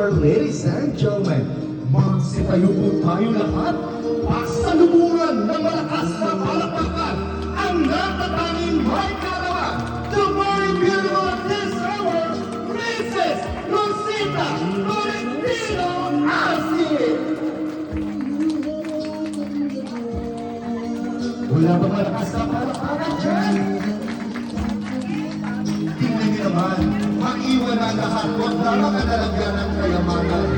floor, ladies and gentlemen. Magsitayo po tayo lahat. Pasalubungan ng malakas na palakpakan ang natatanging may karawan. The very beautiful this hour, Princess Rosita Tolentino Asif. Wala ba malakas na palakpakan dyan? Tingnan niyo naman, maiwan ang lahat, huwag na makadalagyan ng kayamanan.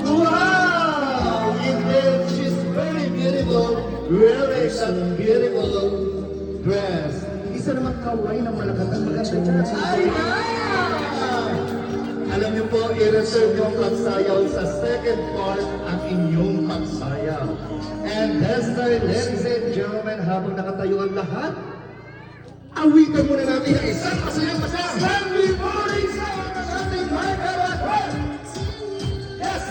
Wow! Indeed, she's very beautiful, wearing a beautiful dress. Isa naman kaway ng malakatang maganda. Ay, alam niyo po, i-reserve yung pagsayaw sa second part ang inyong pagsayaw. And this time, ladies and gentlemen, habang nakatayo ang lahat, awitan muna natin ang isang masayang masayang Stanley Morning Sound ng ating mga karakter! Yes!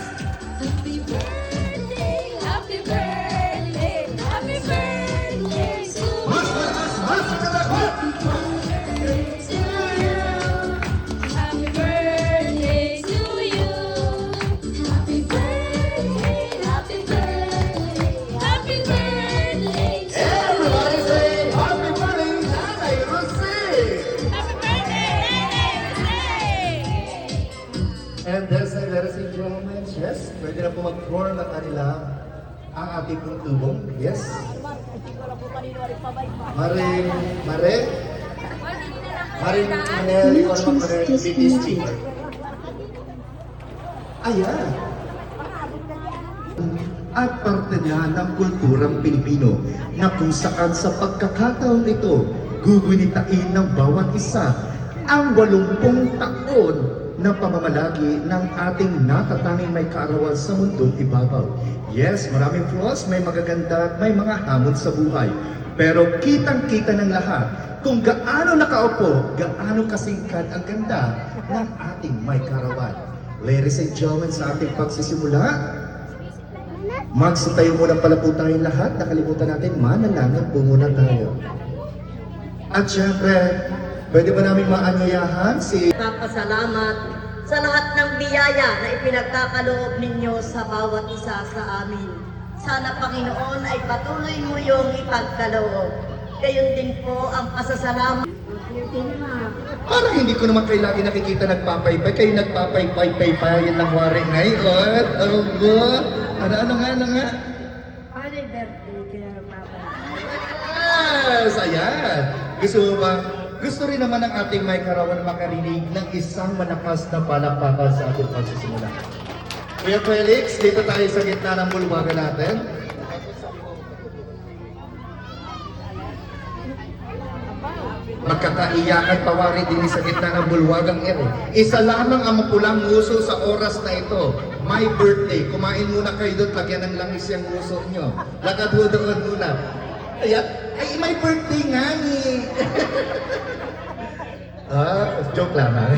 Happy birthday, happy birthday, happy birthday to Mas malakas, mas karakter! you. Happy birthday to you. Happy birthday, happy birthday, happy birthday to Everybody say, Happy Birthday, Nanay Rosie! Happy birthday, Nanay! And this time, ladies and gentlemen, yes, pwede na po mag-form na kanila ang ating pong tubong. Yes? Maring, ikaw naman Maring, BT speaker. Ayan. At parte niya ng kulturang Pilipino na kung saan sa pagkakataon ito, gugunitain ng bawat isa ang 80 taon ng pamamalagi ng ating natatanging may kaarawan sa mundong ibabaw. Yes, maraming flaws, may magaganda at may mga hamon sa buhay. Pero kitang-kita ng lahat kung gaano nakaupo, gaano kasingkad ang ganda ng ating may kaarawan. Ladies and gentlemen, sa ating pagsisimula, magsitayo muna pala po tayong lahat. Nakalimutan natin, manalangin po muna tayo. At syempre, pwede ba namin maanyayahan si... Papasalamat sa lahat ng biyaya na ipinagkakaloob ninyo sa bawat isa sa amin. Sana, Panginoon, ay patuloy mo yung ipagkaloob. Gayon din po ang pasasalamat. Parang hindi ko naman kayo lagi nakikita nagpapaypay. Kayo nagpapaypay-paypayan ng wari ngayon. Ano nga? Happy birthday kaya Papa. Yes! Ayan! Gusto rin naman ng ating may karawan makarinig ng isang malakas na palakpakan sa ating pagsisimula. Kuya Felix, dito tayo sa gitna ng bulwagan natin. Magkakaiyakan pawari din sa gitna ng bulwagang ere. Isa lamang ang mapulang nguso sa oras na ito. My birthday. Kumain muna kayo doon, lagyan ng langis yung nguso nyo. Lakad mo doon muna. Ay, my birthday nga ni. Joke lang ha.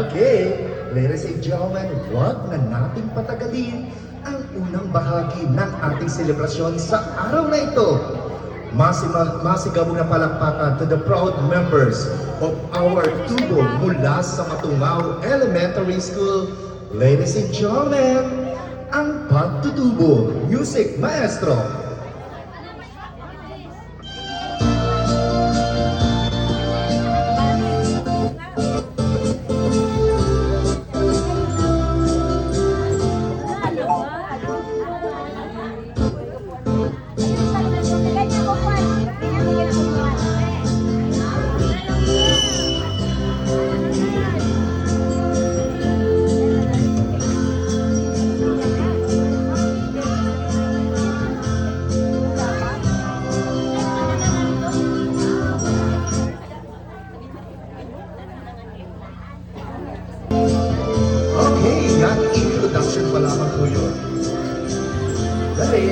Okay. Ladies and gentlemen, huwag na nating patagalin ang unang bahagi ng ating selebrasyon sa araw na ito. Masigabong na palakpakan to the proud members of our tubo mula sa Matungao Elementary School. Ladies and gentlemen, ang pagtutubo, music maestro. Okay, yan introduction pa lamang po yun. Dali.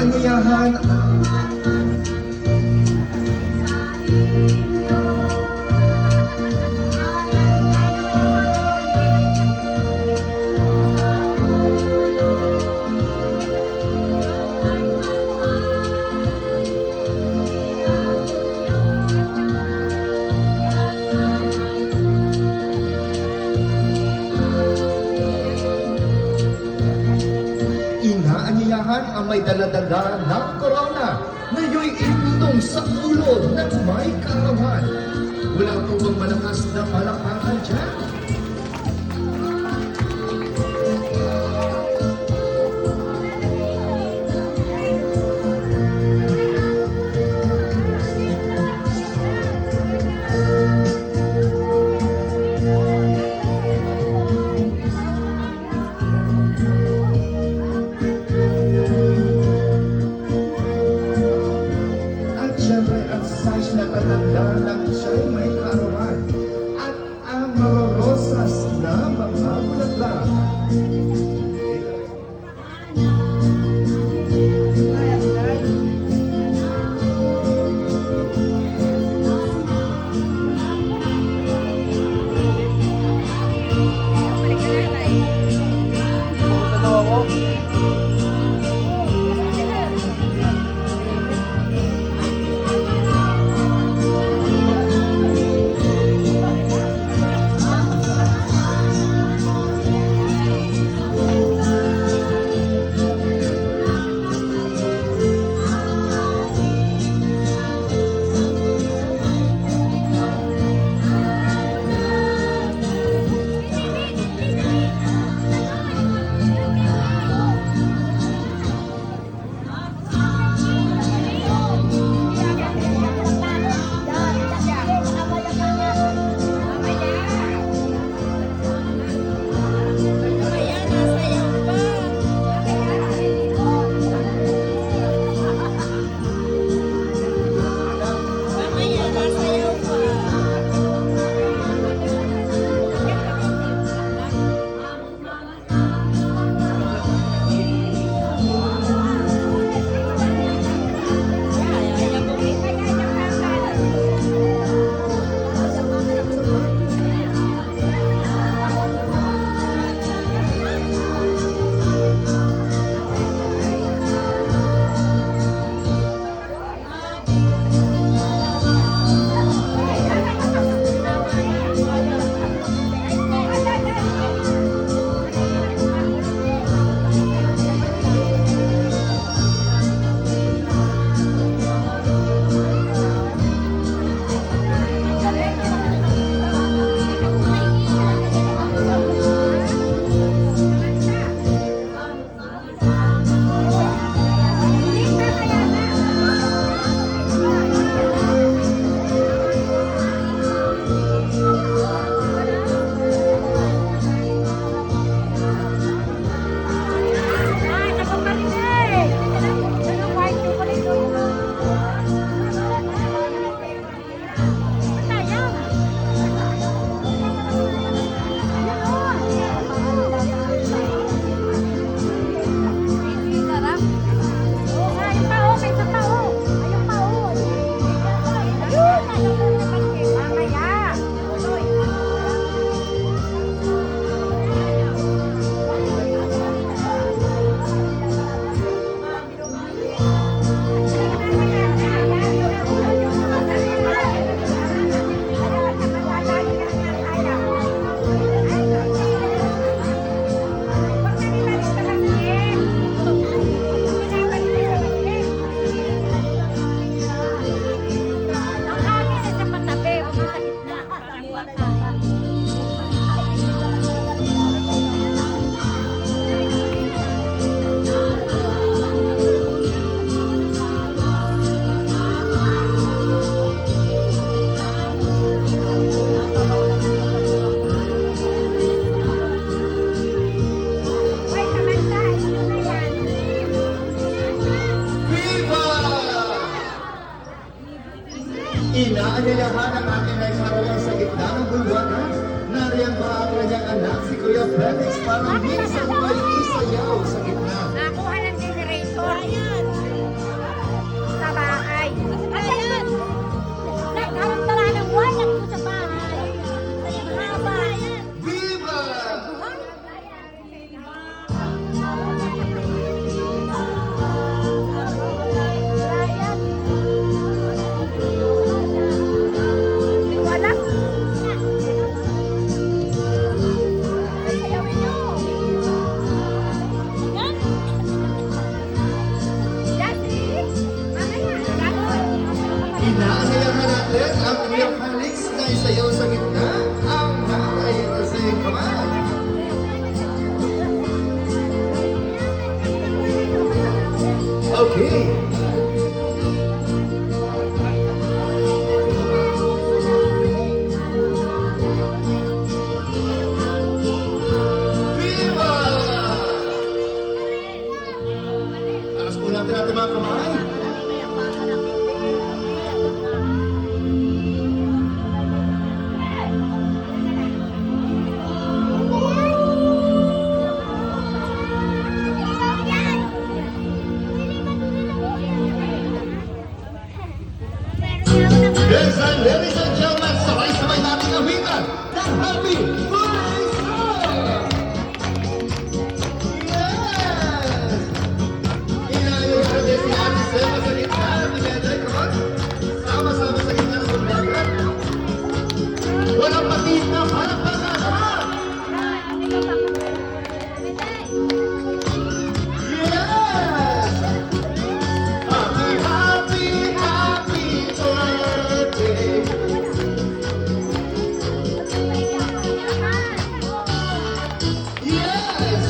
Inaanyayahan Inaanyayahan ang may daladala ng corona na iyo'y itutong sa ulo ng may kaarawan. Wala po bang malakas na palakpakan dyan? At syempre ang size na tatanda ng siya'y may kaarawan at ang mga rosas na mga bulaklak. Inaanyayahan ang ating may karawang sa gitna ng bulwagan. Nariyan ba ang kanyang anak, si Kuya Felix, para minsan may isayaw sa gitna. Nakuha ng generator. Ayan. Okay. Viva! Alas po natin natin mga kamay. Yes, and ladies and gentlemen, sabay-sabay natin awitan ng Happy Birthday Song! Yes! Inayo ka rin si Ate Selma sa gitna ng Medray Cross. Sama-sama sa gitna ng Bundagan. Walang patis na palakpakan! Yes! Happy, happy, happy birthday! Yes!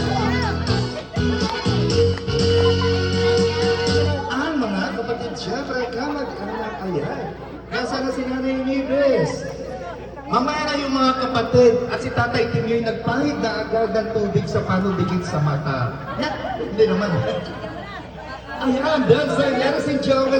Ang mga kapatid, syempre, kamag-anak, ayan. Nasa na si Nanay Nieves? Mamaya na yung mga kapatid at si Tatay Timyoy nagpahid na agad ng tubig sa panubigit sa mata. Hindi naman. Ayan, that's it. Ladies and gentlemen,